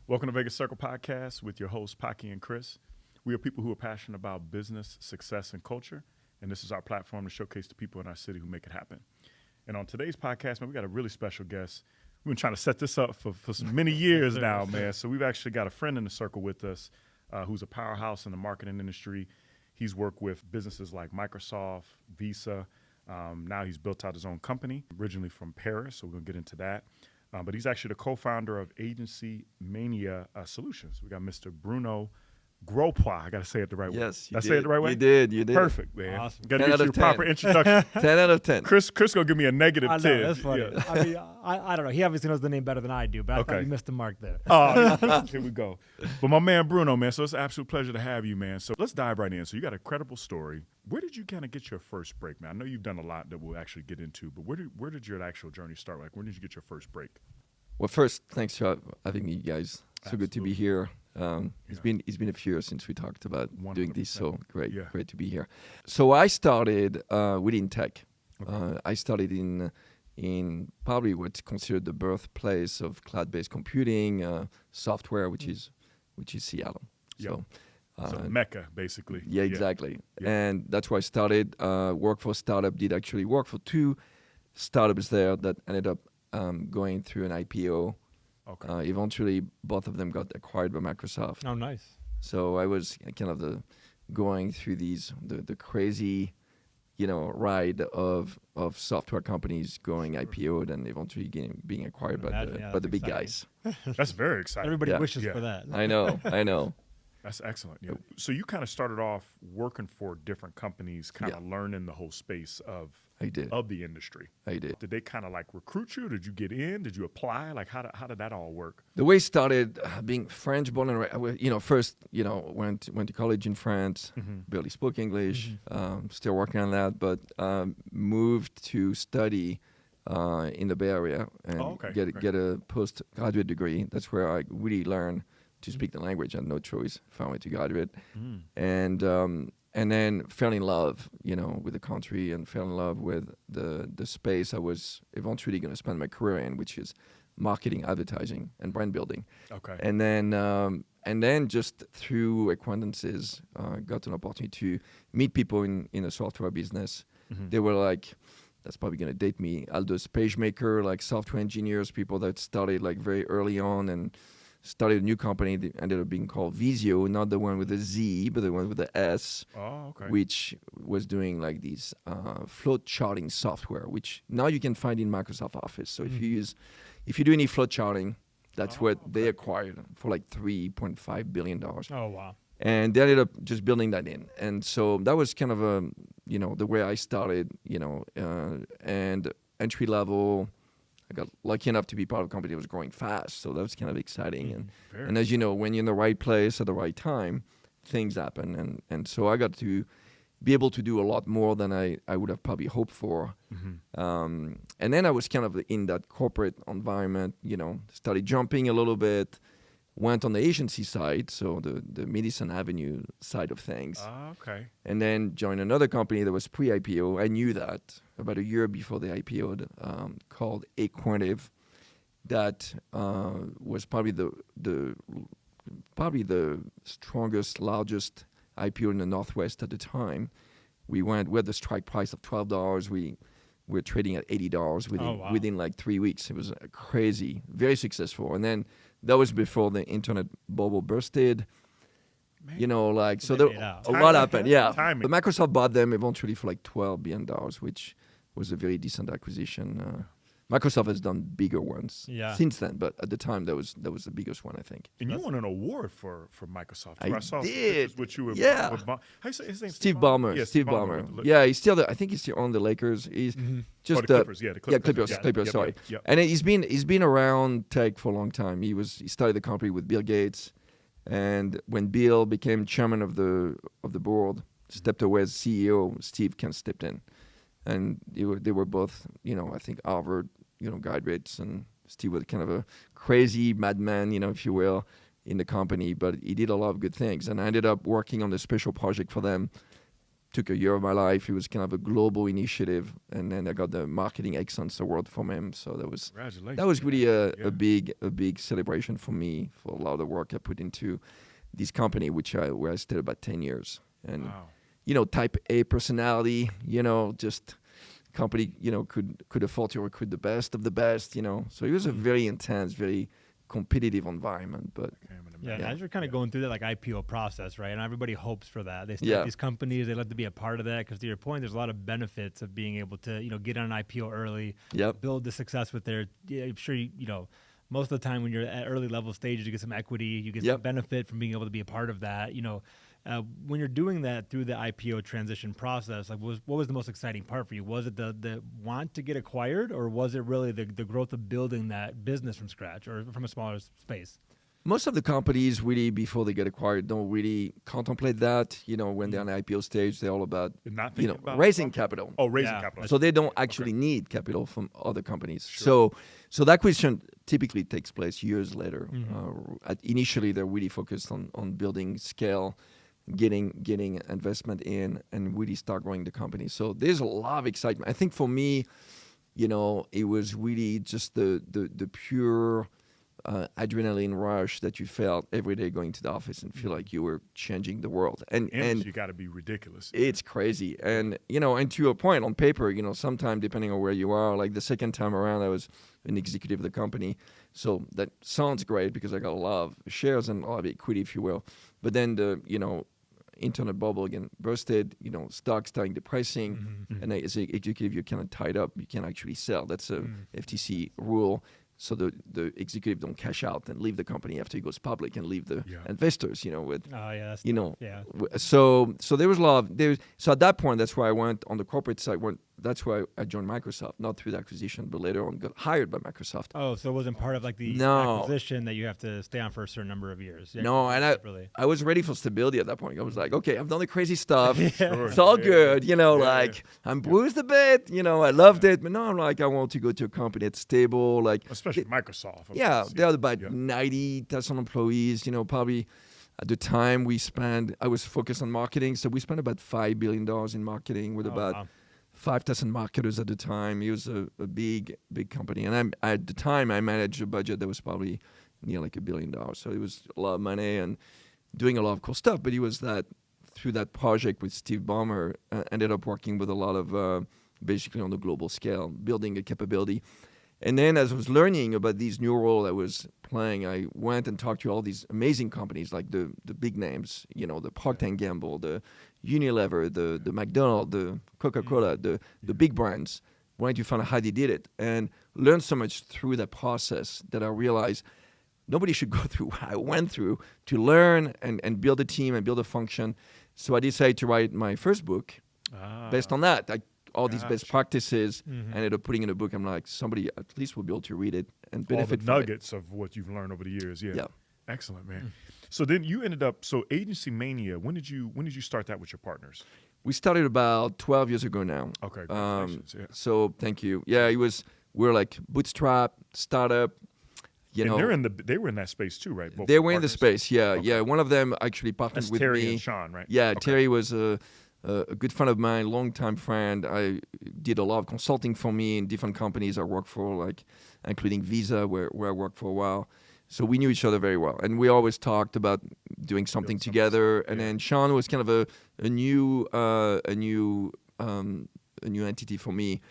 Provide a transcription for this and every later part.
Welcome to Vegas Circle Podcast with your hosts, Paki and Chris. We are people who are passionate about business, success, and culture, and this is our platform to showcase the people in our city who make it happen. And on today's podcast, man, we got a really special guest. We've been trying to set this up for many years now, man. So we've actually got a friend in the circle with us who's a powerhouse in the marketing industry. He's worked with businesses like Microsoft, Visa. Now he's built out his own company, originally from Paris, so we're going to get into that. But he's actually the co-founder of AGENCY MANIA Solutions. We got Mr. Bruno Gralpois. I got to say it the right way. Yes, you did. Did I say it the right way? You did. Perfect, man. Awesome. Got to get you a proper introduction. 10 out of 10. Chris going to give me a negative 10. That's funny. Yeah. I mean, I don't know. He obviously knows the name better than I do, but I thought you missed the mark there. Oh, here we go. But my man Bruno, man, so it's an absolute pleasure to have you, man. So let's dive right in. So you got a credible story. Where did you kind of get your first break, man? I know you've done a lot that we'll actually get into, but where did your actual journey start? Like, when did you get your first break? Well, first, thanks for having me, guys. So Absolutely. good to be here. It's been a few years since we talked about 100%. doing this, so great to be here. So I started within tech. Okay. I started in probably what's considered the birthplace of cloud-based computing, software, which is Seattle. Yep. So Mecca, basically. Yeah, exactly. Yeah. And that's where I started. Worked for a startup. Did actually work for two startups there that ended up going through an IPO. Okay. Eventually, both of them got acquired by Microsoft. Oh, nice. So I was kind of going through the crazy, ride of software companies going IPO'd and eventually being acquired by the big guys. That's very exciting. Everybody wishes for that. I know. That's excellent. Yeah. So you kind of started off working for different companies, kind of learning the whole space of the industry. I did. Did they kind of like recruit you? Did you get in? Did you apply? Like how did that all work? The way it started, being French born and raised, first, went to college in France, barely spoke English, still working on that, but moved to study in the Bay Area and get a postgraduate degree. That's where I really learned to speak the language. I had no choice if I wanted to graduate. And then fell in love, with the country and fell in love with the space I was eventually going to spend my career in, which is marketing, advertising, and brand building. Okay. And then just through acquaintances, got an opportunity to meet people in the software business. They were like, that's probably going to date me, Aldous PageMaker, like software engineers, people that started like very early on and started a new company that ended up being called VISIO, not the one with the Z, but the one with the S, which was doing like these flow charting software, which now you can find in Microsoft Office. So if you do any flow charting, that's what they acquired for like $3.5 billion. Oh, wow. And they ended up just building that in. And so that was kind of the way I started, and entry level. I got lucky enough to be part of a company that was growing fast, so that was kind of exciting. And as you know, when you're in the right place at the right time, things happen. And so I got to be able to do a lot more than I would have probably hoped for. And then I was kind of in that corporate environment, started jumping a little bit, went on the agency side, so the Madison Avenue side of things. And then joined another company that was pre-IPO. I knew that about a year before the IPO, called AQUANTIVE. That was probably the strongest, largest IPO in the Northwest at the time. We had the strike price of $12. We were trading at $80 within like 3 weeks. It was crazy, very successful. And then that was before the internet bubble bursted. Man. So a lot happened. Yeah. But Microsoft bought them eventually for like $12 billion, which was a very decent acquisition. Microsoft has done bigger ones since then, but at the time that was the biggest one, I think. And you won an award for Microsoft. I did. Which you were how you say his name? Steve Ballmer. Yeah, Steve Ballmer. Yeah, he's still there. I think he's still on the Lakers. He's just the Clippers. The Clippers. Clippers. Sorry. Yep. And he's been around tech for a long time. He started the company with Bill Gates, and when Bill became chairman of the board, stepped away as CEO, Steve stepped in. And they were both, I think Harvard, graduates, and Steve was kind of a crazy madman, if you will, in the company, but he did a lot of good things. And I ended up working on a special project for them took a year of my life. It was kind of a global initiative, and then I got the Marketing Excellence Award from him. So that was really a big celebration for me for a lot of the work I put into this company, where I stayed about 10 years. And type A personality, just company, could afford to recruit the best of the best, So it was a very intense, very competitive environment. But as you're kind of going through that like IPO process, right? And everybody hopes for that. They start these companies, they love to be a part of that, because to your point, there's a lot of benefits of being able to, get on an IPO early, build the success with their. I'm sure most of the time when you're at early level stages, you get some equity, you get some benefit from being able to be a part of that. When you're doing that through the IPO transition process, like what was the most exciting part for you? Was it the want to get acquired, or was it really the growth of building that business from scratch or from a smaller space? Most of the companies really, before they get acquired, don't really contemplate that. When they're on the IPO stage, they're all about, raising capital. Oh, raising capital. So they don't actually need capital from other companies. Sure. So that question typically takes place years later. Initially, they're really focused on building scale, getting investment in, and really start growing the company. So there's a lot of excitement. I think for me, it was really just the pure adrenaline rush that you felt every day going to the office and feel like you were changing the world. And you got to be ridiculous. It's crazy. And and to your point, on paper, sometime depending on where you are, like the second time around, I was an executive of the company. So that sounds great because I got a lot of shares and a lot of equity, if you will. But then the internet bubble again bursted, stocks starting depressing, and as an executive, you're kind of tied up. You can't actually sell. That's a FTC rule. So the executive don't cash out and leave the company after it goes public and leave the investors, with. Oh yeah. So there was a lot of So at that point, that's why I went on the corporate side. That's why I joined Microsoft, not through the acquisition, but later on got hired by Microsoft. Oh, so it wasn't part of like the acquisition that you have to stay on for a certain number of years. No, and I was ready for stability at that point. I was like, okay, I've done the crazy stuff. It's all good, I'm bruised a bit, I loved it, but no, I'm like, I want to go to a company that's stable, like especially Microsoft. They had about 90,000 employees, probably. At the time I was focused on marketing, so we spent about $5 billion in marketing with about 5,000 marketers at the time. It was a big company. And at the time, I managed a budget that was probably near like $1 billion. So it was a lot of money and doing a lot of cool stuff. But it was through that project with Steve Ballmer, ended up working with a lot of, basically on the global scale, building a capability. And then as I was learning about these new roles I was playing, I went and talked to all these amazing companies, like the big names, the Procter & Gamble, the Unilever, the McDonald's, the Coca-Cola, the big brands, wanting to find out how they did it. And learned so much through that process that I realized nobody should go through what I went through to learn and build a team and build a function. So I decided to write my first book based on that. All these best practices, ended up putting in a book. I'm like, somebody at least will be able to read it and benefit from it. All the nuggets of what you've learned over the years. Yeah. Excellent, man. So then you ended up, Agency Mania, when did you start that with your partners? We started about 12 years ago now. Okay, congratulations. So thank you. Yeah, we're like bootstrap, startup. And they were in that space too, right? They were in the space, yeah. Okay. Yeah, one of them actually partnered with Terry me. And Sean, right? Yeah, okay. Terry was a good friend of mine, longtime friend. I did a lot of consulting for me in different companies I worked for, like including Visa, where I worked for a while. So we knew each other very well, and we always talked about doing something together. And then Sean was kind of a new entity for me.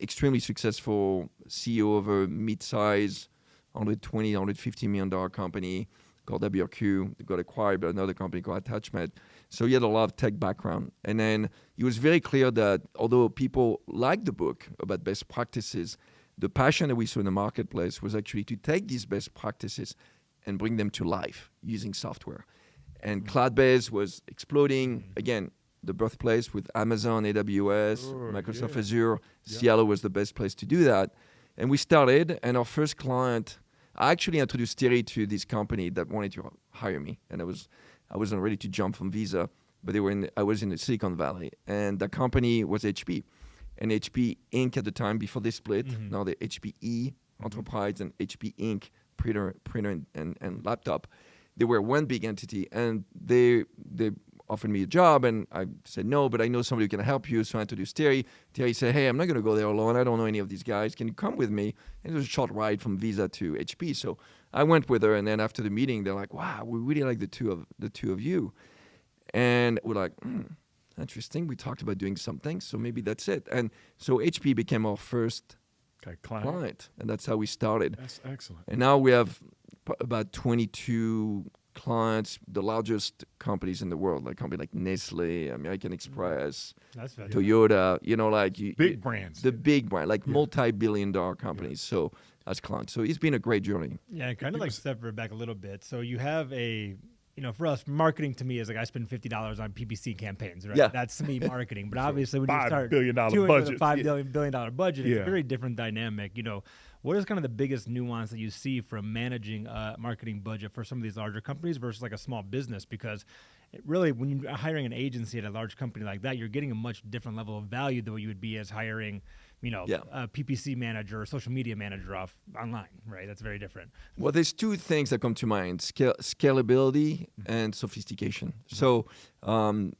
Extremely successful CEO of a mid-size, $120, $150 million company called WRQ. They got acquired by another company called HACHETTE. So he had a lot of tech background. And then it was very clear that although people liked the book about best practices, the passion that we saw in the marketplace was actually to take these best practices and bring them to life using software. And cloud-based was exploding. Again, the birthplace with Amazon, AWS, Microsoft Azure. Seattle was the best place to do that. And we started, and our first client, I actually introduced Thierry to this company that wanted to hire me. And I wasn't ready to jump from Visa, but I was in the Silicon Valley. And the company was HP. And HP Inc. at the time, before they split, now the HPE Enterprise and HP Inc. printer and laptop. They were one big entity, and offered me a job, and I said no, but I know somebody who can help you. So I introduced Thierry. Thierry said, hey, I'm not going to go there alone. I don't know any of these guys. Can you come with me? And it was a short ride from Visa to HP. So I went with her, and then after the meeting, they're like, wow, we really like the two of you. And we're like, interesting. We talked about doing something, so maybe that's it. And so HP became our first client, and that's how we started. That's excellent. And now we have about 22 clients, the largest companies in the world, like companies like Nestlé, American Express, Toyota, big brands. The big brand, like multi-billion-dollar companies. Yeah. So as clients. So it's been a great journey. Yeah, kind of like separate back a little bit. So you have for us, marketing to me is like I spend $50 on PPC campaigns, right? Yeah. That's to me marketing. But obviously when you start $5 billion budget, $5 billion budget, it's a very different dynamic. What is kind of the biggest nuance that you see from managing a marketing budget for some of these larger companies versus like a small business? Because really, when you're hiring an agency at a large company like that, you're getting a much different level of value than what you would be as hiring, a PPC manager or social media manager off online, right? That's very different. Well, there's two things that come to mind: scalability and sophistication. So,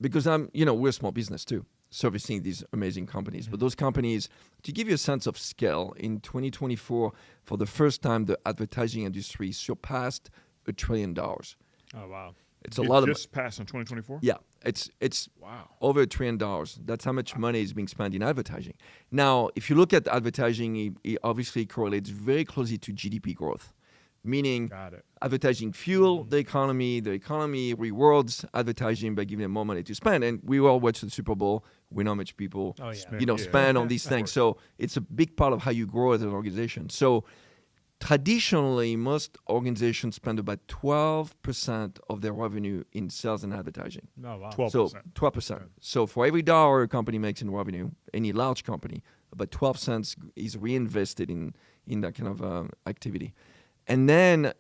because we're a small business too, servicing these amazing companies. But those companies, to give you a sense of scale, in 2024, for the first time, the advertising industry surpassed $1 trillion. Oh, wow. It's a lot of just passed in 2024? Yeah. It's over $1 trillion. That's how much money is being spent in advertising. Now, if you look at advertising, it obviously correlates very closely to GDP growth. Meaning advertising fuel the economy rewards advertising by giving them more money to spend. And we all watch the Super Bowl. We know how much people spend on these things. So it's a big part of how you grow as an organization. So traditionally, most organizations spend about 12% of their revenue in sales and advertising. Oh, wow. 12%. So 12%. So for every dollar a company makes in revenue, any large company, about 12 cents is reinvested in that kind of activity. And then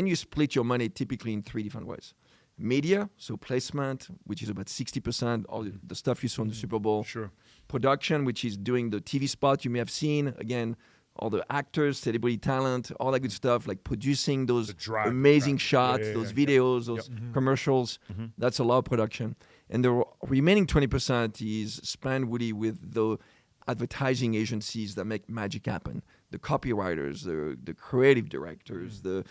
you split your money typically in three different ways. Media, so placement, which is about 60%, all the stuff you saw in the Super Bowl. Sure. Production, which is doing the TV spot you may have seen. Again, all the actors, celebrity talent, all that good stuff, like producing those amazing shots, those videos, those commercials. That's a lot of production. And the remaining 20% is spent really with the advertising agencies that make magic happen. The copywriters, the creative directors, the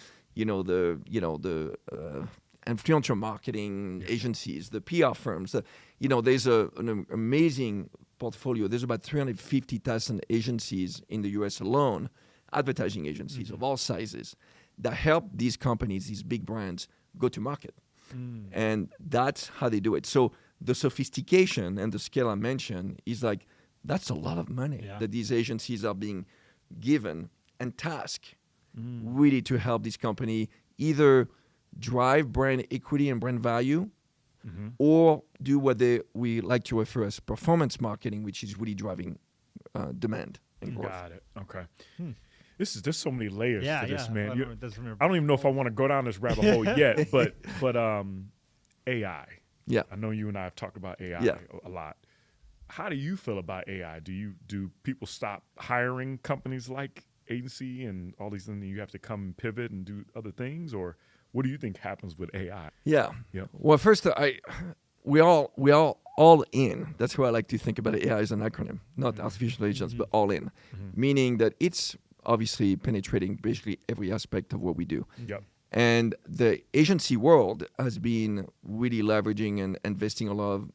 influencer marketing agencies, the PR firms. There's an amazing portfolio. There's about 350,000 agencies in the US alone, advertising agencies of all sizes, that help these companies, these big brands, go to market. And that's how they do it. So the sophistication and the scale I mentioned is like, that's a lot of money that these agencies are being given and tasked really to help this company either drive brand equity and brand value or do what we like to refer as performance marketing, which is really driving demand and growth. Got it. Okay. There's so many layers to this, man. I don't even know if I want to go down this rabbit hole yet, but AI. Yeah. I know you and I have talked about AI a lot. How do you feel about AI? Do people stop hiring companies like agency and all these things, and you have to come and pivot and do other things, or what do you think happens with AI? Yeah. Well, first, we all in. That's why I like to think about AI as an acronym, not artificial intelligence, but all in, meaning that it's obviously penetrating basically every aspect of what we do. Yep. And the agency world has been really leveraging and investing a lot of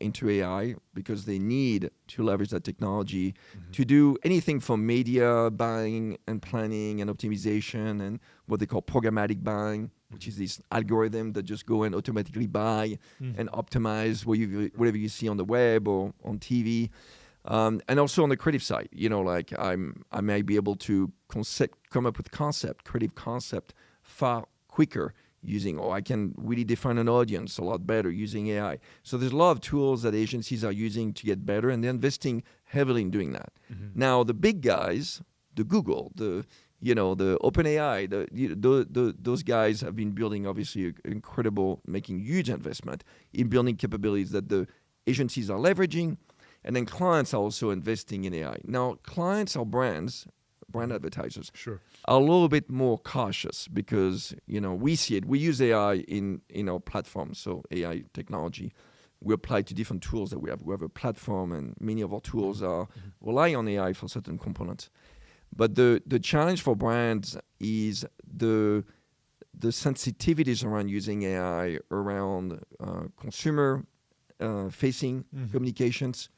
into AI because they need to leverage that technology to do anything from media buying and planning and optimization and what they call programmatic buying, which is this algorithm that just go and automatically buy and optimize whatever you see on the web or on TV. And also on the creative side, like I may be able to come up with creative concept far quicker I can really define an audience a lot better using AI. So there's a lot of tools that agencies are using to get better, and they're investing heavily in doing that. Now, the big guys, the Google, the OpenAI, those guys have been building obviously making huge investment in building capabilities that the agencies are leveraging, and then clients are also investing in AI. Now, clients are brands, brand advertisers, are a little bit more cautious because, we see it. We use AI in our platform, so AI technology. We apply to different tools that we have. We have a platform, and many of our tools are rely on AI for certain components. But the challenge for brands is the sensitivities around using AI around consumer facing communications.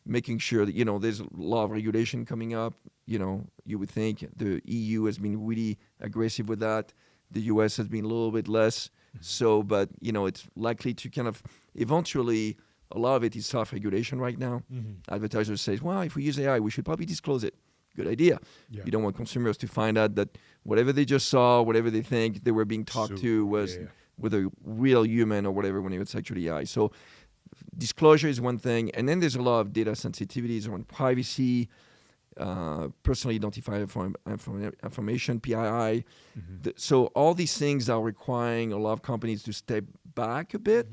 Making sure that, there's a lot of regulation coming up. You would think the EU has been really aggressive with that. The US has been a little bit less. So, but, it's likely to kind of eventually, a lot of it is self-regulation right now. Advertisers say, well, if we use AI, we should probably disclose it. Good idea. You don't want consumers to find out that whatever they just saw, whatever they think they were being talked to was with a real human or whatever when it's actually AI. So disclosure is one thing. And then there's a lot of data sensitivities around privacy, personally identified information, PII. So all these things are requiring a lot of companies to step back a bit.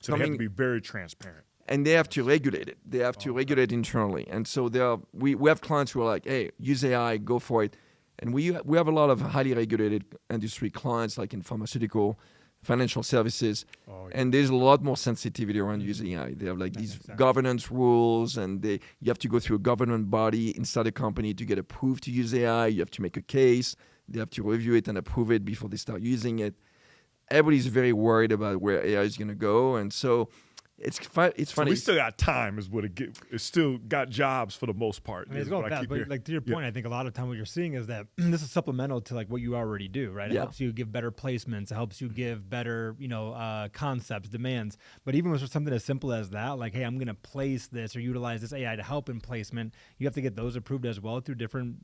So they have to be very transparent. And they have to regulate it. They have to regulate internally. And so we have clients who are like, hey, use AI, go for it. And we have a lot of highly regulated industry clients, like in pharmaceutical, financial services. And there's a lot more sensitivity around using AI. They have these governance rules, and you have to go through a government body inside a company to get approved to use AI. You have to make a case. They have to review it and approve it before they start using it. Everybody's very worried about where AI is going to go. And so it's funny. So we still got time, is what it's still got jobs for the most part. I mean, it's going fast, but to your point, I think a lot of time what you're seeing is that this is supplemental to what you already do, right? It helps you give better placements. It helps you give better, concepts, demands. But even with something as simple as that, like, hey, I'm going to place this or utilize this AI to help in placement, you have to get those approved as well through different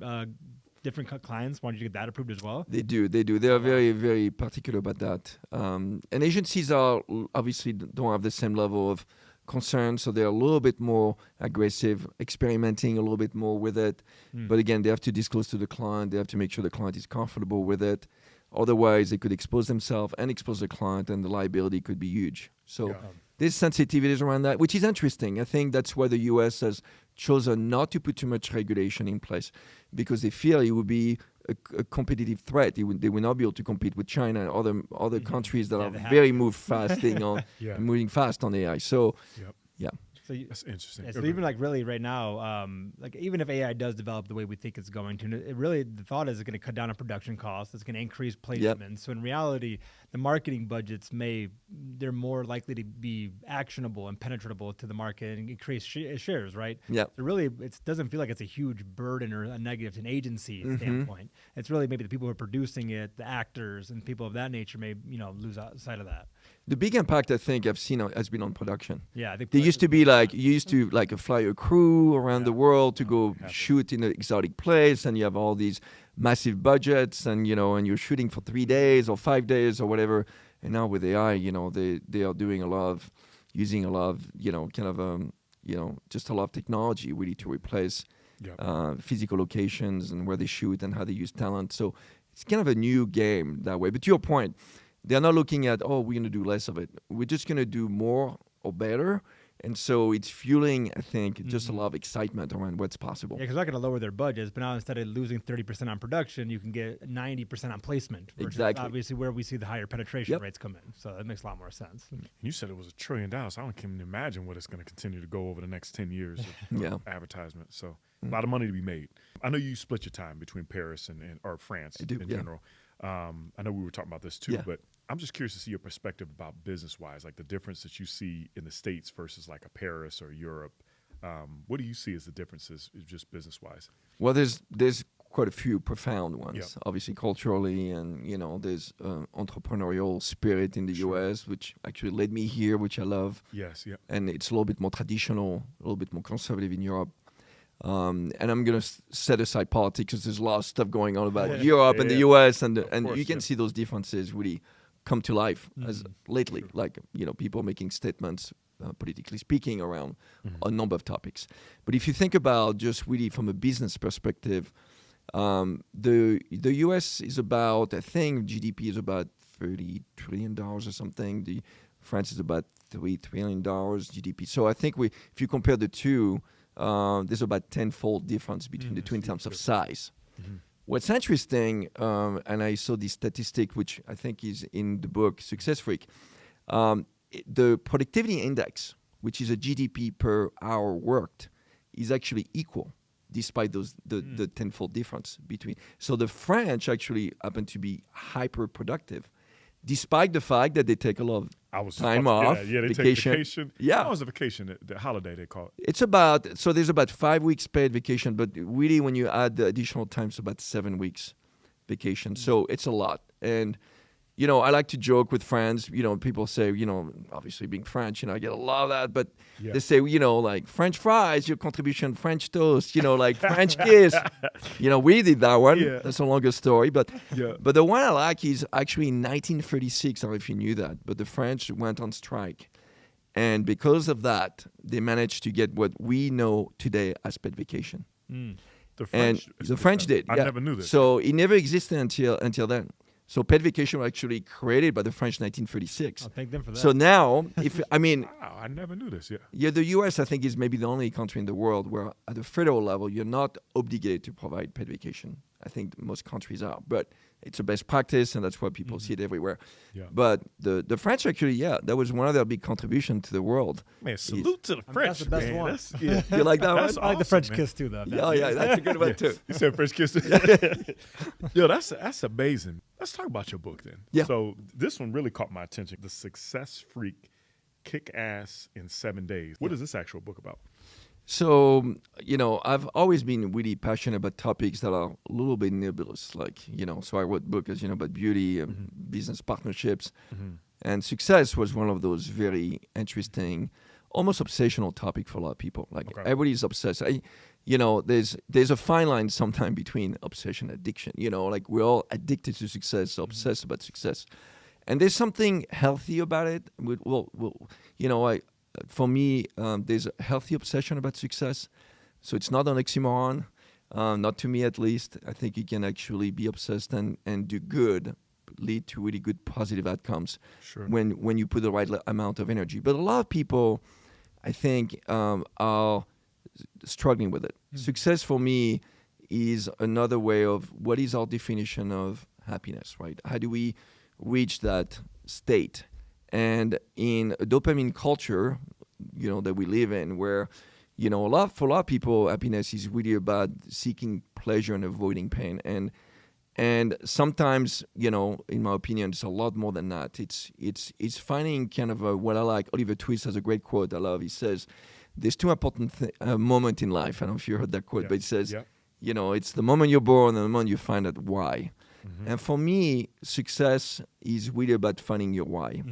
clients. Want you to get that approved as well? They do. They are very, very particular about that. And agencies obviously don't have the same level of concern, so they're a little bit more aggressive, experimenting a little bit more with it. But again, they have to disclose to the client. They have to make sure the client is comfortable with it. Otherwise, they could expose themselves and expose the client, and the liability could be huge. So there's sensitivities around that, which is interesting. I think that's why the U.S. has chosen not to put too much regulation in place, because they feel it would be a competitive threat. They would not be able to compete with China and other countries that are very moving fast on AI. So, So that's interesting. So even really right now, even if AI does develop the way we think it's going to, the thought is it's going to cut down on production costs. It's going to increase placements. So in reality, the marketing budgets they're more likely to be actionable and penetrable to the market and increase shares, right? Yeah. So really, it doesn't feel like it's a huge burden or a negative to an agency standpoint. It's really maybe the people who are producing it, the actors, and people of that nature may lose sight of that. The big impact I think I've seen has been on production. Yeah, I think there used to be fly a crew around the world to go shoot in an exotic place, and you have all these massive budgets, and and you're shooting for 3 days or 5 days or whatever. And now with AI, they are doing using a lot of just a lot of technology really to replace physical locations and where they shoot and how they use talent. So it's kind of a new game that way. But to your point, they're not looking at, we're going to do less of it. We're just going to do more or better. And so it's fueling, I think, just a lot of excitement around what's possible. Yeah, because they're not going to lower their budgets, but now instead of losing 30% on production, you can get 90% on placement. Exactly. Obviously where we see the higher penetration rates come in. So that makes a lot more sense. You said it was $1 trillion. So I can't even imagine what it's going to continue to go over the next 10 years of advertisement. So a lot of money to be made. I know you split your time between Paris or France in general. I know we were talking about this too, but I'm just curious to see your perspective about business-wise, like the difference that you see in the States versus like a Paris or Europe. What do you see as the differences just business-wise? Well, there's quite a few profound ones, obviously culturally, and there's entrepreneurial spirit in the U.S., which actually led me here, which I love. Yes, yeah. And it's a little bit more traditional, a little bit more conservative in Europe. And I'm going to set aside politics because there's a lot of stuff going on about Europe and the US, and you can see those differences really come to life as lately, like people making statements, politically speaking, around a number of topics. But if you think about just really from a business perspective, the US is about, I think GDP is about $30 trillion or something. France is about $3 trillion GDP. So I think if you compare the two, there's about 10-fold difference between the two in terms of size. What's interesting, and I saw this statistic, which I think is in the book Success Freak, the productivity index, which is a GDP per hour worked, is actually equal, despite the tenfold difference between. So the French actually happen to be hyper productive, despite the fact that they take a lot of time off, they vacation. take vacation. Yeah. How was a vacation? The holiday they call it. It's there's about 5 weeks paid vacation, but really when you add the additional time, it's about 7 weeks vacation. So it's a lot. And, I like to joke with friends, people say, obviously being French, I get a lot of that, but they say, like French fries, your contribution, French toast, like French kiss. We did that one. Yeah. That's a longer story. But the one I like is actually in 1936, I don't know if you knew that, but the French went on strike. And because of that, they managed to get what we know today as paid vacation. The French did. I never knew this. So it never existed until then. So paid vacation was actually created by the French in 1936. I'll thank them for that. So now, wow, I never knew this. Yeah, the U.S. I think is maybe the only country in the world where at the federal level you're not obligated to provide paid vacation. I think most countries are, but it's a best practice, and that's why people see it everywhere. Yeah. But the French actually, that was one of their big contributions to the world. Man, salute to the French. That's the best one. You like that one? I like the French kiss too, though. That's a good one too. You said French kiss. Yo, that's amazing. Let's talk about your book then. Yeah. So this one really caught my attention. The Success Freak, Kick Ass in 7 Days. What is this actual book about? So, I've always been really passionate about topics that are a little bit nebulous. Like, so I wrote books, about beauty and business partnerships. And success was one of those very interesting, almost obsessional topic for a lot of people. Like, everybody's obsessed. There's a fine line sometimes between obsession and addiction. Like we're all addicted to success, obsessed about success. And there's something healthy about it. For me, there's a healthy obsession about success. So it's not an oxymoron, not to me at least. I think you can actually be obsessed and do good, lead to really good positive outcomes when you put the right amount of energy. But a lot of people, I think, are struggling with it. Success for me is another way of what is our definition of happiness, right? How do we reach that state? And in a dopamine culture, that we live in, where, for a lot of people, happiness is really about seeking pleasure and avoiding pain. And sometimes, in my opinion, it's a lot more than that. It's finding kind of what I like. Oliver Twist has a great quote I love. He says, "There's two important moments in life." I don't know if you heard that quote, but it says, it's the moment you're born and the moment you find out why. And for me, success is really about finding your why.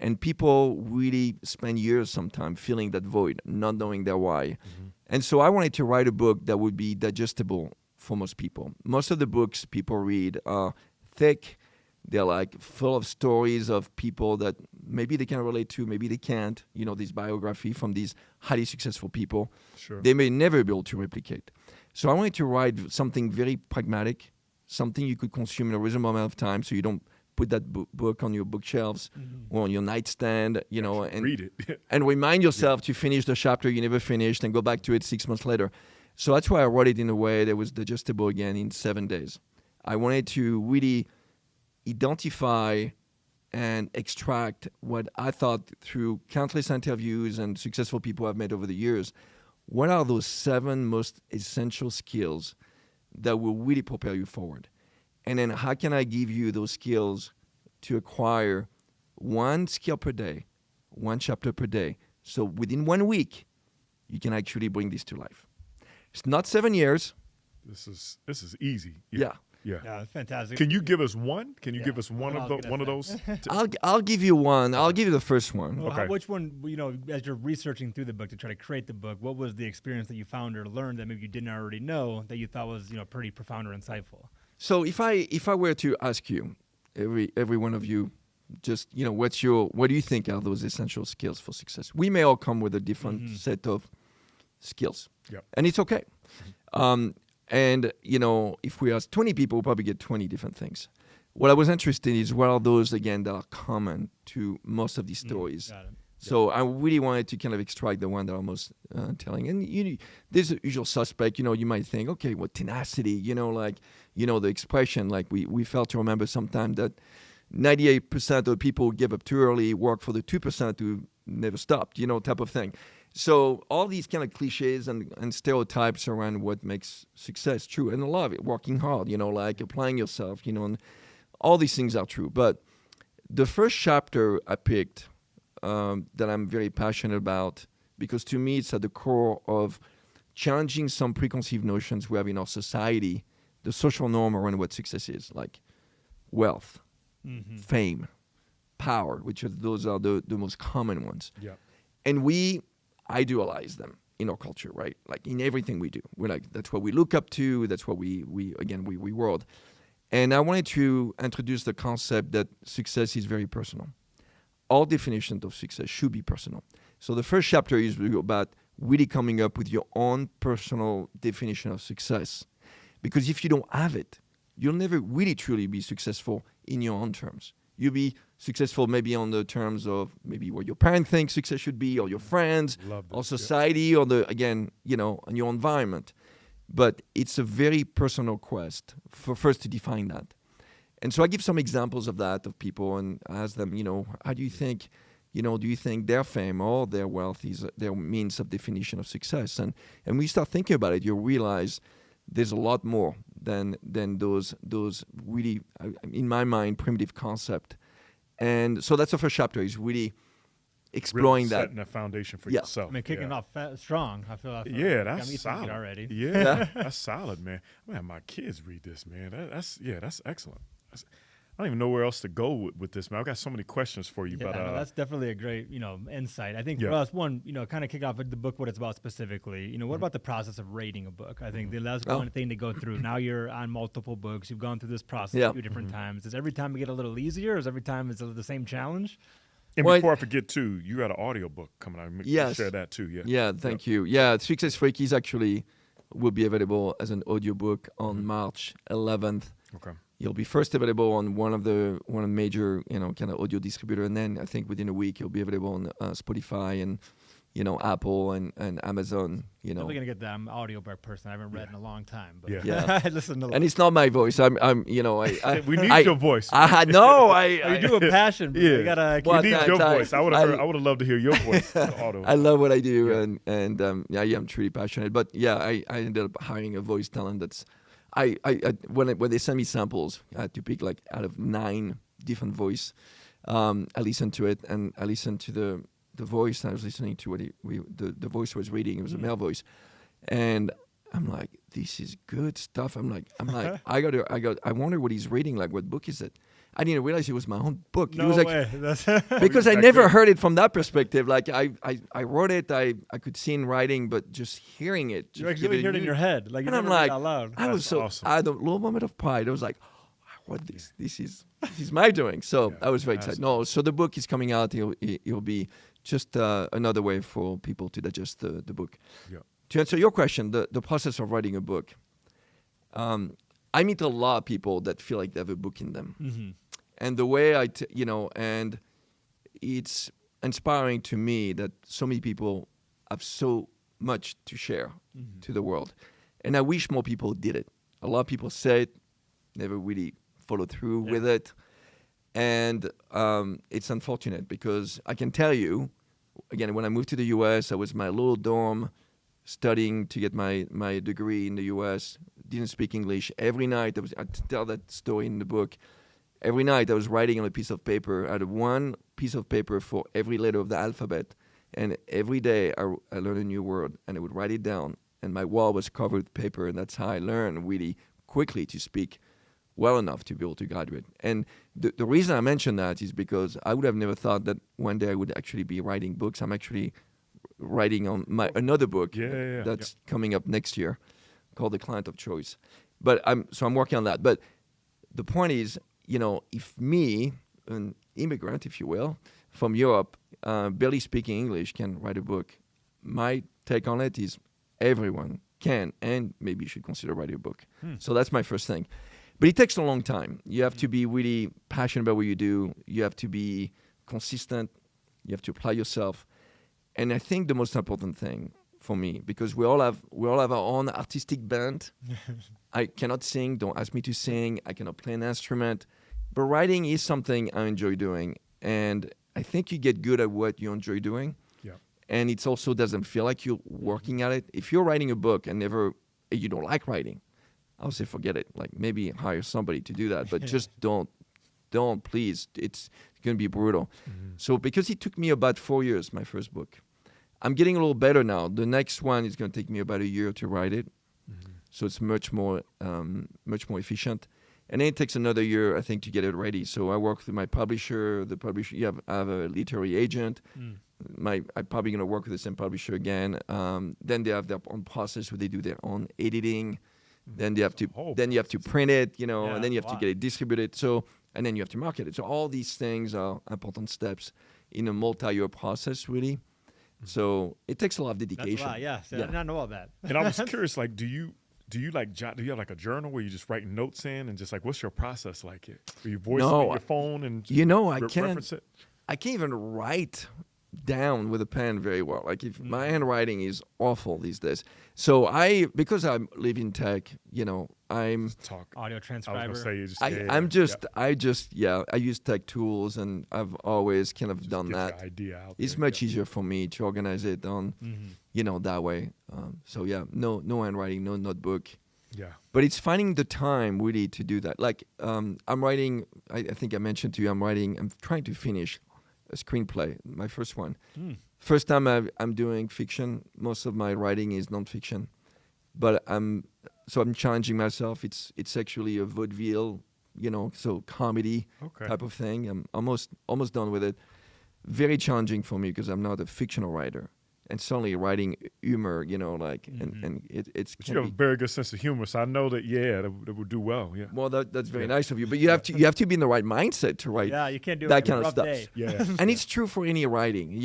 And people really spend years sometimes feeling that void, not knowing their why. And so I wanted to write a book that would be digestible for most people. Most of the books people read are thick. They're like full of stories of people that maybe they can relate to, maybe they can't. This biography from these highly successful people. They may never be able to replicate. So I wanted to write something very pragmatic, something you could consume in a reasonable amount of time, so you don't put that book on your bookshelves or on your nightstand, and read it. and remind yourself to finish the chapter you never finished and go back to it 6 months later. So that's why I wrote it in a way that was digestible again in 7 days. I wanted to really identify and extract what I thought through countless interviews and successful people I've met over the years. What are those 7 most essential skills that will really propel you forward? And then how can I give you those skills to acquire 1 skill per day, 1 chapter per day? So within 1 week, you can actually bring this to life. It's not 7 years. This is easy. Yeah. Yeah, fantastic. Can you give us one? Can you give us one of those? I'll give you one. I'll give you the first one. Well, which one, as you're researching through the book to try to create the book, what was the experience that you found or learned that maybe you didn't already know that you thought was, pretty profound or insightful? So if I were to ask you, every one of you, just what do you think are those essential skills for success? We may all come with a different set of skills, and it's okay. And if we ask 20 people, we'll probably get 20 different things. What I was interested in is what are those again that are common to most of these stories So I really wanted to kind of extract the one that I'm most telling. And there's a usual suspect, you might think, okay, what tenacity, the expression, like we fail to remember sometimes that 98% of the people who give up too early work for the 2% who never stopped, type of thing. So all these kind of cliches and stereotypes around what makes success true. And a lot of it, working hard, like applying yourself, and all these things are true. But the first chapter I picked that I'm very passionate about, because to me it's at the core of challenging some preconceived notions we have in our society, the social norm around what success is, like wealth, fame, power, which those are the most common ones. Yeah. And we idealize them in our culture, right? Like in everything we do. We're like, that's what we look up to, that's what we world. And I wanted to introduce the concept that success is very personal. All definitions of success should be personal. So the first chapter is about really coming up with your own personal definition of success. Because if you don't have it, you'll never really truly be successful in your own terms. You'll be successful maybe on the terms of maybe what your parents think success should be, or your friends, or society, or on your environment. But it's a very personal quest for first to define that. And so I give some examples of that, of people, and ask them, how do you think, do you think their fame or their wealth is their means of definition of success? And when you start thinking about it, you'll realize there's a lot more than those really, in my mind, primitive concept. And so that's the first chapter, is really exploring really that. Setting a foundation for yourself. I mean, kicking off strong. I feel that's solid already. Yeah, that's solid, man. Man, my kids read this, man. That's excellent. I don't even know where else to go with this, man. I've got so many questions for you. Yeah, but that's definitely a great, insight. I think for us, one, kind of kick off with the book, what it's about specifically. What about the process of rating a book? I think that's one thing to go through. Now you're on multiple books. You've gone through this process a few different times. Does every time it get a little easier, or is every time it's the same challenge? And before I forget, too, you got an audio book coming out. Yes. Share that, too. Yeah. Yeah, thank you. Yeah, Success Freakies actually will be available as an audiobook on March 11th. Okay. It'll be first available on one of the major, kind of audio distributor, and then I think within a week it'll be available on Spotify and, Apple and Amazon. I'm definitely gonna get that. I'm an audiobook person. I haven't read in a long time, but I listen to. And it's not my voice. I we need your voice. I you do a passion. But you gotta. We need your voice. I would have loved to hear your voice. I love what I do, and I'm truly passionate. But I ended up hiring a voice talent that's. When they send me samples, I had to pick like out of 9 different voice. I listened to it, and I listened to the voice. And I was listening to what the voice was reading. It was a male voice, and I'm like, this is good stuff. I'm like, I wonder what he's reading. Like, what book is it? I didn't realize it was my own book. No way. Because I never heard it from that perspective. Like I wrote it, I could see in writing, but just hearing it. You actually heard it in your head. Like, you never read it out loud. I was so awesome. I had a little moment of pride. I was like, what this is my doing. So I was very excited. No, so the book is coming out. It'll be just another way for people to digest the book. Yeah. To answer your question, the process of writing a book, I meet a lot of people that feel like they have a book in them. Mm-hmm. And the way and it's inspiring to me that so many people have so much to share to the world. And I wish more people did it. A lot of people say it, never really followed through with it. And it's unfortunate because I can tell you, again, when I moved to the U.S., I was in my little dorm studying to get my degree in the U.S., didn't speak English. Every night, I tell that story in the book. Every night I was writing on a piece of paper. I had one piece of paper for every letter of the alphabet. And every day I learned a new word and I would write it down. And my wall was covered with paper. And that's how I learned really quickly to speak well enough to be able to graduate. And the reason I mention that is because I would have never thought that one day I would actually be writing books. I'm actually writing on another book that's coming up next year called The Client of Choice. But I'm working on that. But the point is, if me, an immigrant, if you will, from Europe, barely speaking English, can write a book, my take on it is everyone can and maybe should consider writing a book. So that's my first thing. But it takes a long time. You have to be really passionate about what you do. You have to be consistent. You have to apply yourself. And I think the most important thing for me, because we all have our own artistic bent. I cannot sing. Don't ask me to sing. I cannot play an instrument. But writing is something I enjoy doing. And I think you get good at what you enjoy doing. Yeah. And it also doesn't feel like you're working at it. If you're writing a book and you don't like writing, I would say forget it. Like maybe hire somebody to do that. But just don't, please. It's going to be brutal. Mm-hmm. So because it took me about 4 years, my first book. I'm getting a little better now. The next one is going to take me about a year to write it. Mm-hmm. So it's much more efficient. And then it takes another year, I think, to get it ready. So I work with my publisher. I have a literary agent. I'm probably going to work with the same publisher again. Then they have their own process where they do their own editing. Then you have to print it, and then you have to get it distributed. So, and then you have to market it. So all these things are important steps in a multi-year process, really. So it takes a lot of dedication. That's a lot, yeah. I did not know all that. And I was curious, like, do you have like a journal where you just write notes in and just like, what's your process like? Do you voice it on your phone and reference it? I can't even write down with a pen very well. Like if my handwriting is awful these days. So because I live in tech, I'm audio transcriber. I use tech tools and I've always kind of done that. Your idea out it's there, much easier for me to organize it on, that way. No handwriting, no notebook. Yeah. But it's finding the time really to do that. Like I'm writing, I think I mentioned to you, I'm trying to finish a screenplay, my first one. First time I'm doing fiction. Most of my writing is nonfiction, but I'm challenging myself. It's actually a vaudeville, so comedy type of thing. I'm almost done with it. Very challenging for me because I'm not a fictional writer. And suddenly writing humor, and it's. But you have a very good sense of humor, so I know that that would do well. Yeah. Well, that's very nice of you, but you have to be in the right mindset to write. Yeah, you can't do that kind of stuff. Day. Yeah. And it's true for any writing.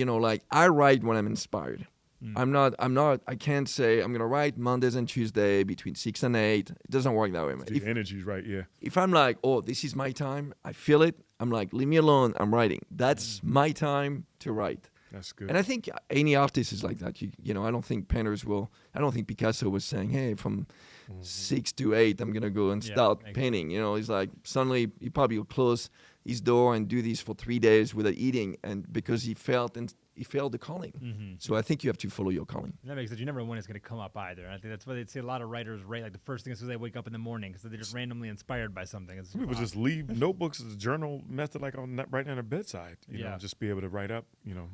I write when I'm inspired. I can't say I'm gonna write Mondays and Tuesday between 6 and 8. It doesn't work that way, man. The energy's right. Yeah. If I'm like, oh, this is my time, I feel it. I'm like, leave me alone. I'm writing. That's my time to write. That's good. And I think any artist is like that. I don't think painters will. I don't think Picasso was saying, "Hey, from 6 to 8, I'm gonna go and start painting." He's like suddenly he probably will close his door and do this for 3 days without eating, and because he felt the calling. So I think you have to follow your calling. And that makes sense. You never know when it's going to come up either. And I think that's why they'd say a lot of writers write like the first thing as soon as they wake up in the morning because they're just randomly inspired by something. People just leave notebooks as a journal method, like right on their bedside. You know, just be able to write up,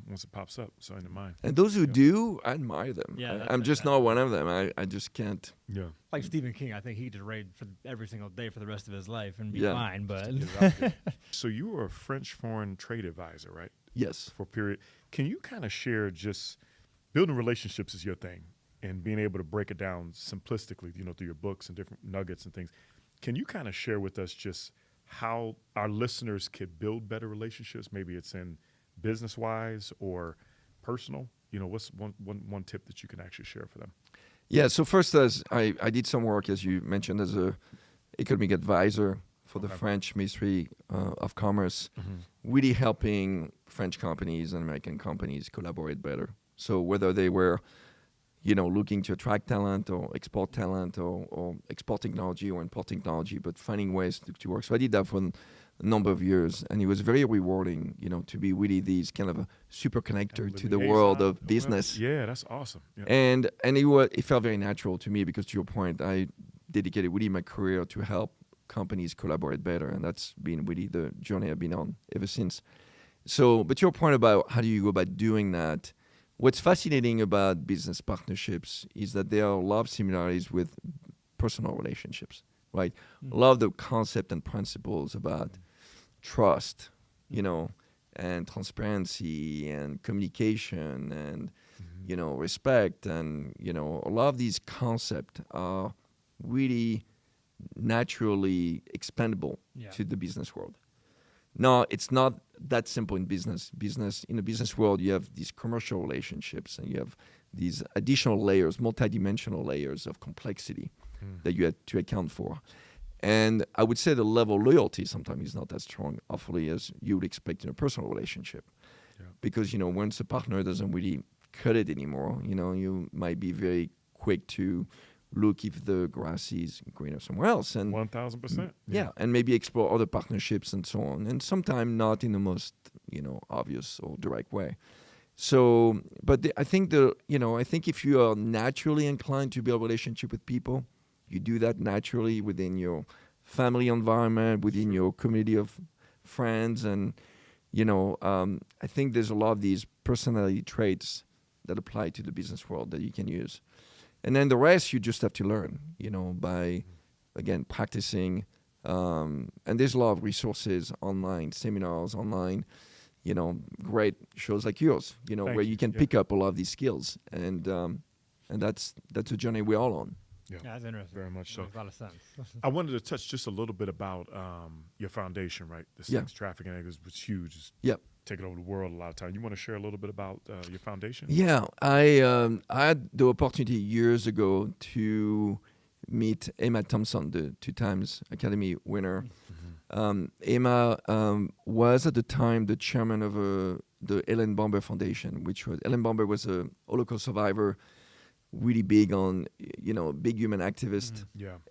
once it pops up, so in the mind. And those who do, I admire them. Yeah, I'm just not one of them. I just can't. Yeah. Like Stephen King, I think he could write for every single day for the rest of his life and be fine. But so you were a French foreign trade advisor, right? Yes. For a period. Can you kind of share just building relationships is your thing and being able to break it down simplistically, through your books and different nuggets and things. Can you kind of share with us just how our listeners could build better relationships? Maybe it's in business-wise or personal. What's one tip that you can actually share for them? Yeah, so first, as I did some work, as you mentioned, as a economic advisor for the French Ministry of Commerce, really helping French companies and American companies collaborate better. So whether they were, looking to attract talent or export talent or export technology or import technology, but finding ways to work. So I did that for a number of years, and it was very rewarding, to be really these kind of a super connector to the world of business. Yeah, that's awesome. Yeah. And it felt very natural to me because, to your point, I dedicated really my career to help companies collaborate better, and that's been really the journey I've been on ever since. So, but your point about how do you go about doing that, what's fascinating about business partnerships is that there are a lot of similarities with personal relationships, right? A lot of the concept and principles about trust, and transparency and communication and, respect and, a lot of these concepts are really naturally expandable to the business world. No, it's not that simple in business. In the business world, you have these commercial relationships and you have these additional layers, multidimensional layers of complexity that you have to account for. And I would say the level of loyalty sometimes is not as strong, awfully, as you would expect in a personal relationship. because, once a partner doesn't really cut it anymore, you might be very quick to look if the grass is greener somewhere else. And 1,000%. Yeah, and maybe explore other partnerships and so on. And sometimes not in the most, obvious or direct way. So, but I think I think if you are naturally inclined to build a relationship with people, you do that naturally within your family environment, within your community of friends. And, I think there's a lot of these personality traits that apply to the business world that you can use. And then the rest, you just have to learn, by, again, practicing. And there's a lot of resources online, seminars online, great shows like yours, where you can pick up a lot of these skills. And that's a journey we're all on. Yeah, that's interesting. Very much so. Makes a lot of sense. I wanted to touch just a little bit about your foundation, right? The sex trafficking was huge. It's taking over the world a lot of time. You want to share a little bit about your foundation? Yeah, I had the opportunity years ago to meet Emma Thompson, the 2 times Academy winner. Emma was at the time the chairman of the Ellen Ballmer Foundation, which was Ellen Ballmer was a Holocaust survivor, really big on, big human activist.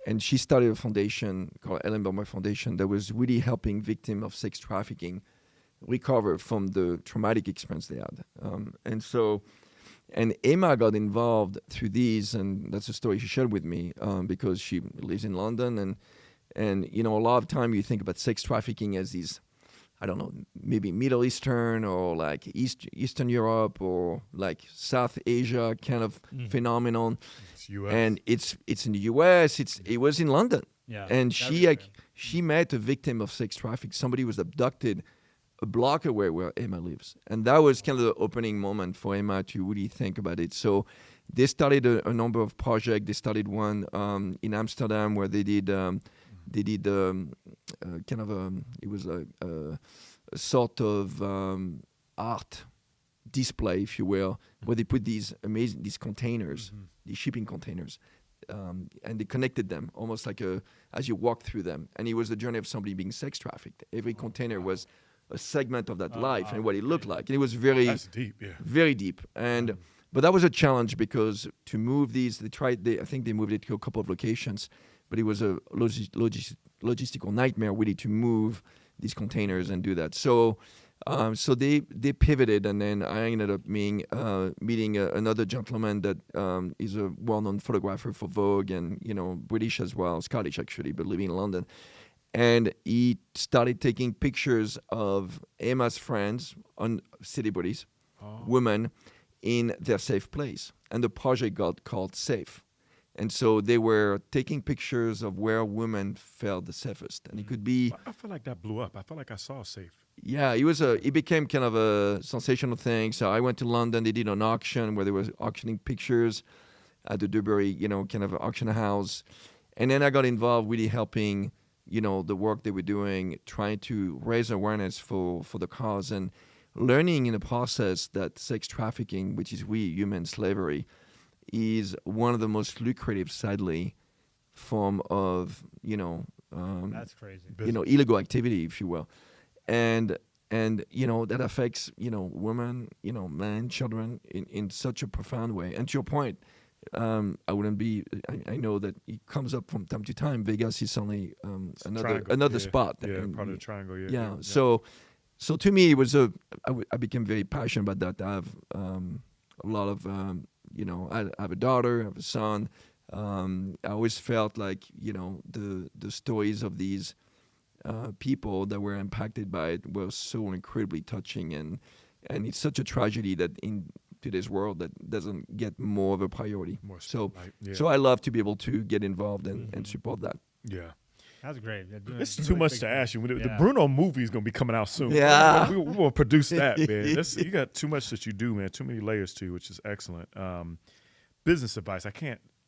And she started a foundation called Ellen Ballmer Foundation that was really helping victims of sex trafficking recover from the traumatic experience they had. And Emma got involved through these, and that's a story she shared with me, because she lives in London. And a lot of time you think about sex trafficking as these, I don't know, maybe Middle Eastern or like Eastern Europe or like South Asia kind of phenomenon. It's US. And it's in the US. It was in London. Yeah. And she met a victim of sex trafficking. Somebody was abducted a block away where Emma lives. And that was kind of the opening moment for Emma to really think about it. So they started a number of projects. They started one in Amsterdam where they did kind of it was a sort of art display, if you will, where they put these containers, these shipping containers, and they connected them almost like as you walk through them. And it was the journey of somebody being sex trafficked. Every container was a segment of that life and what it looked like. And it was that's deep, very deep. And but that was a challenge because to move these, I think they moved it to a couple of locations, but it was a logistical nightmare really to move these containers and do that. So they pivoted, and then I ended up meeting another gentleman that is a well-known photographer for Vogue and British as well, Scottish actually, but living in London. And he started taking pictures of Emma's friends, on city buddies, women, in their safe place. And the project got called Safe. And so they were taking pictures of where women felt the safest. And it could be... I feel like that blew up. I feel like I saw Safe. Yeah, it became kind of a sensational thing. So I went to London. They did an auction where they were auctioning pictures at the Dewberry, kind of auction house. And then I got involved really helping... the work they were doing, trying to raise awareness for the cause and learning in the process that sex trafficking, which is really human slavery, is one of the most lucrative, sadly, form of, that's crazy. Illegal activity, if you will. And that affects, women, men, children in such a profound way. And to your point, I wouldn't be. I know that it comes up from time to time. Vegas is only another spot. Yeah, part of the triangle. Yeah. So to me, it was I became very passionate about that. I have a lot of I have a daughter, I have a son. I always felt like the stories of these people that were impacted by it were so incredibly touching, and it's such a tragedy that in today's world that doesn't get more of a priority. So I love to be able to get involved and support that. Yeah. That's great. It's too much to ask you. The Bruno movie is going to be coming out soon. Yeah. We will produce that, man. You got too much that you do, man. Too many layers to, which is excellent. Business advice.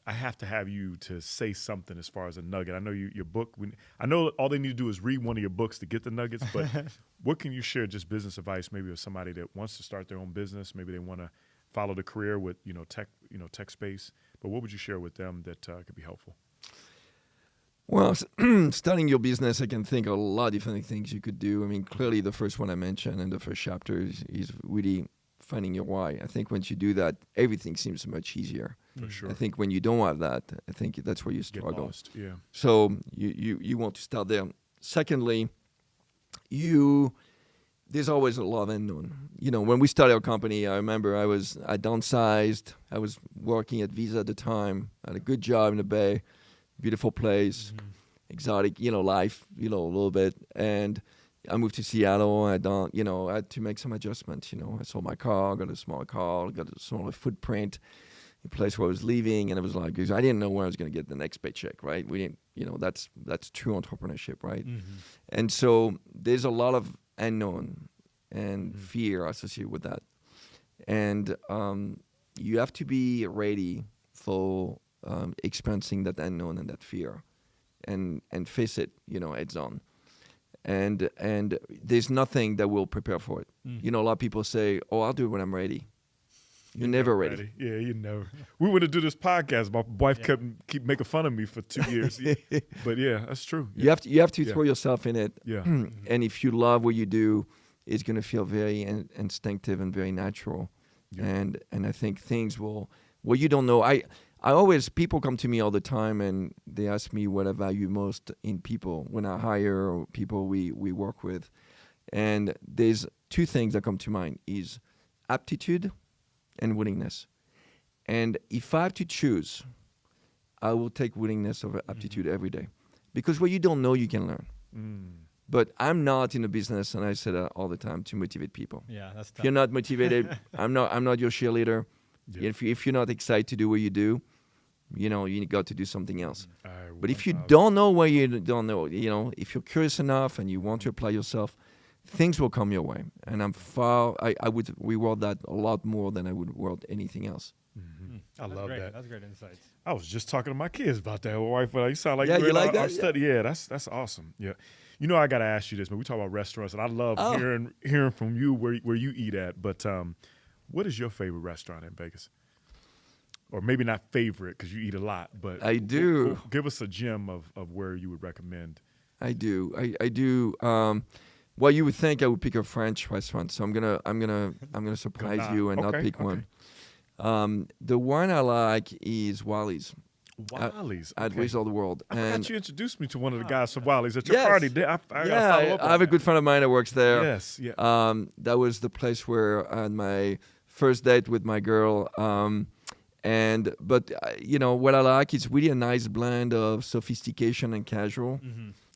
I have to have you to say something as far as a nugget. I know your book. I know all they need to do is read one of your books to get the nuggets, but what can you share just business advice maybe with somebody that wants to start their own business? Maybe they want to follow the career with, tech space, but what would you share with them that could be helpful? Well, starting your business, I can think of a lot of different things you could do. I mean, clearly the first one I mentioned in the first chapter is really finding your why. I think once you do that, everything seems much easier. For sure. I think when you don't have that, I think that's where you struggle. Get lost. Yeah. So you want to start there. Secondly, there's always a lot of unknown. You know, when we started our company, I remember I downsized. I was working at Visa at the time. I had a good job in the Bay, beautiful place, exotic, life, a little bit. And I moved to Seattle. I had to make some adjustments. I sold my car, got a smaller car, got a smaller footprint. The place where I was leaving, and it was like, because I didn't know where I was going to get the next paycheck, right? We didn't, that's true entrepreneurship, right? And so there's a lot of unknown and fear associated with that, and you have to be ready for experiencing that unknown and that fear, and face it, heads on. And there's nothing that will prepare for it. A lot of people say, "Oh, I'll do it when I'm ready." You're never ready. Yeah, you never. We were to do this podcast. My wife keep making fun of me for 2 years. But yeah, that's true. Yeah. You have to throw yourself in it. Yeah. And if you love what you do, it's going to feel very instinctive and very natural. Yeah. And I think things will. Well, you don't know. People come to me all the time and they ask me what I value most in people when I hire or people we work with. And there's two things that come to mind: is aptitude and willingness. And if I have to choose, I will take willingness over aptitude every day, because what you don't know, you can learn. But I'm not in a business, and I say that all the time, to motivate people. Yeah, that's tough. If you're not motivated, I'm not your cheerleader. Yeah. If you're not excited to do what you do, you got to do something else. But if you don't know what you don't know, if you're curious enough and you want to apply yourself, things will come your way. And I would reward that a lot more than I would reward anything else. I love that. That's great insights. I was just talking to my kids about that. Wife, you sound like you like that? Study. Yeah, that's awesome. Yeah. I got to ask you this, man. We talk about restaurants, and I love hearing from you where you eat at. But what is your favorite restaurant in Vegas? Or maybe not favorite, because you eat a lot. But I do. Give us a gem of where you would recommend. I do. I do. Well, you would think I would pick a French restaurant, so I'm gonna surprise you and not pick one. The one I like is Wally's. Wally's at Resort World. I forgot you introduced me to one of the guys from Wally's at your party. I have a good friend of mine that works there. Yes, yeah. That was the place where I had my first date with my girl. But what I like is really a nice blend of sophistication and casual.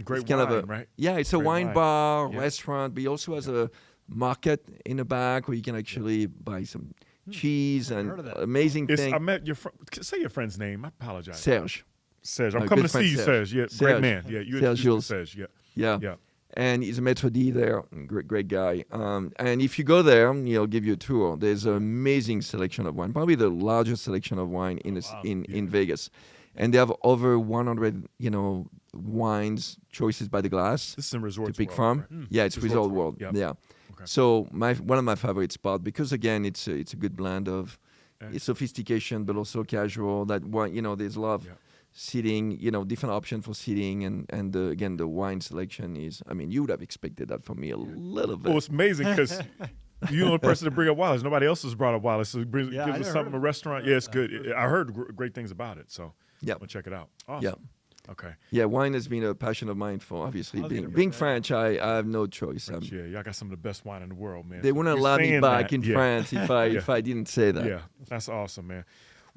Great wine, right? Yeah, it's a wine bar, restaurant, but he also has a market in the back where you can actually buy some cheese and amazing thing. I met your friend. Say your friend's name. I apologize. Serge. I'm coming to see you, Serge. Yeah, Serge. Great man. Yeah, you introduced Serge. Yeah. And he's a maître d' there, great guy. And if you go there, he'll give you a tour. There's an amazing selection of wine, probably the largest selection of wine in Vegas. And they have over 100, wines, choices by the glass. This is in Resort to pick World, from. Right? Yeah, it's Resort World. Yep. Yeah. Okay. So one of my favorite spots, because again, it's a good blend of sophistication, but also casual. That there's a lot of seating, different options for seating, and again, the wine selection is. I mean, you would have expected that from me a little bit. Well, it's amazing because you're the only person to bring up Wally's. Nobody else has brought up Wally's, so it gives us something. A restaurant. Yeah, it's good. I heard great things about it, so we'll check it out. Awesome. Yeah. Okay. Yeah, wine has been a passion of mine for obviously being French. I have no choice. Y'all got some of the best wine in the world, man. They wouldn't allow me back in France if I didn't say that. Yeah, that's awesome, man.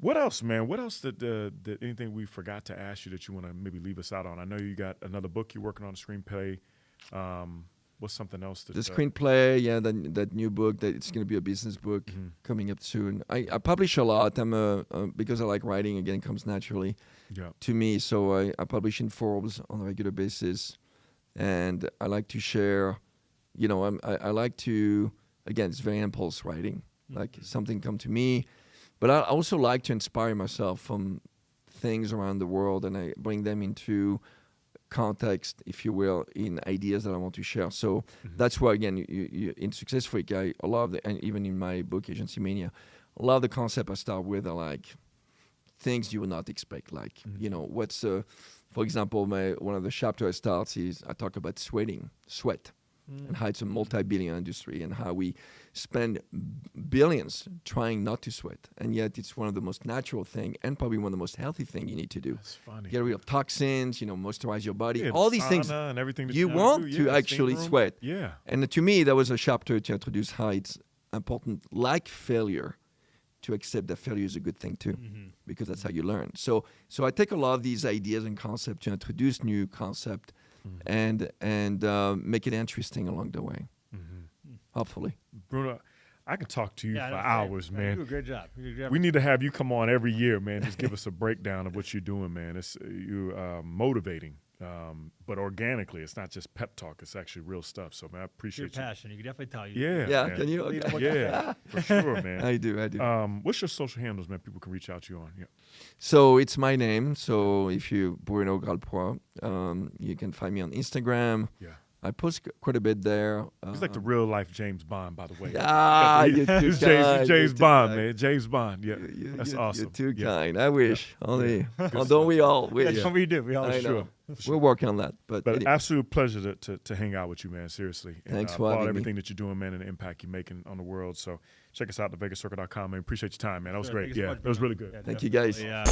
What else, man? What else did anything we forgot to ask you that you want to maybe leave us out on? I know you got another book you're working on, a screenplay. What's something else? The screenplay, that new book, that it's going to be a business book coming up soon. I publish a lot. Because I like writing, again, it comes naturally to me. So I publish in Forbes on a regular basis. And I like to share, I like to, again, it's very impulse writing. Like something come to me. But I also like to inspire myself from things around the world, and I bring them into context, if you will, in ideas that I want to share. So that's why, again, you in Success Freak, a lot of and even in my book, Agency Mania, a lot of the concept I start with are like things you would not expect. Like, you know, what's, for example, one of the chapters I start is I talk about sweat, and how it's a multi-billion industry and how we spend billions trying not to sweat. And yet it's one of the most natural thing and probably one of the most healthy thing you need to do. That's funny. Get rid of toxins, you know, moisturize your body. Yeah, all these things and everything that you want to actually sweat. Yeah. And to me, that was a chapter to introduce how it's important, like failure, to accept that failure is a good thing too, because that's how you learn. So I take a lot of these ideas and concepts to introduce new concept and make it interesting along the way. Hopefully. Bruno, I could talk to you for hours, man. You do a great job. We need to have you come on every year, man. Just give us a breakdown of what you're doing, man. It's motivating, but organically. It's not just pep talk. It's actually real stuff. So, man, I appreciate your passion. You can definitely tell. Yeah. Man. Can you? Okay. Yeah, for sure, man. I do. What's your social handles, man? People can reach out to you on. Yeah. So it's my name. So if you Bruno Gralpois, you can find me on Instagram. Yeah. I post quite a bit there. He's like the real life James Bond, by the way. You're too kind. James Bond, man. James Bond. Yeah, that's awesome. You're too kind. I wish. Only, don't we all wish? That's what we do. We all sure. We're working on that. But anyway. Absolute pleasure to hang out with you, man. Seriously. And, thanks for having everything me. that you're doing, man, and the impact you're making on the world. So check us out at thevegascircle.com, man. Appreciate your time, man. That was great. Yeah, that was really good. Thank you, guys. Yeah.